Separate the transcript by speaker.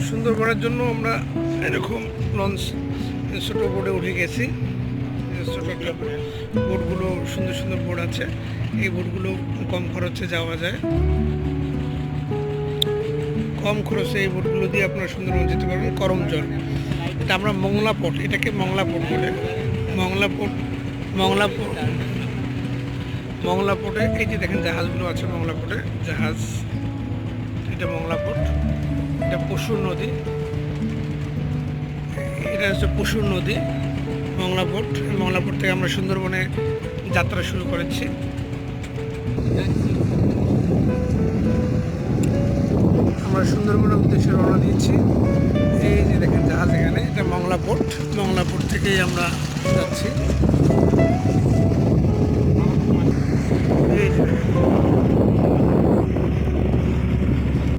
Speaker 1: সুন্দরবনের জন্য আমরা এরকম লঞ্চ ছোটো বোটে উঠে গেছি। ছোটো একটা বোটগুলো সুন্দর সুন্দর বোট আছে, এই বোটগুলো কম খরচে যাওয়া যায়। কম খরচে এই বোটগুলো দিয়ে আপনারা সুন্দরবন যেতে পারবেন। করমজল, এটা আমরা মংলা পোর্ট, এটাকে মংলা পোর্ট বলে। মংলা পোর্ট, মংলা পোর্ট, মংলা পোর্টে এই যে দেখেন জাহাজগুলো আছে, মংলা পোর্টে জাহাজ, এটা মংলা পোর্ট। এটা পশুর নদী, এটা হচ্ছে পশুর নদী মংলা পোর্ট। মংলা পোর্ট থেকে আমরা সুন্দরবনে যাত্রা শুরু করেছি। আমরা সুন্দরবনের উদ্দেশ্যে রওনা দিয়েছি। এই যে দেখেন জাহাজ, এখানে এটা মংলা পোর্ট। মংলা পোর্ট থেকেই আমরা যাচ্ছি।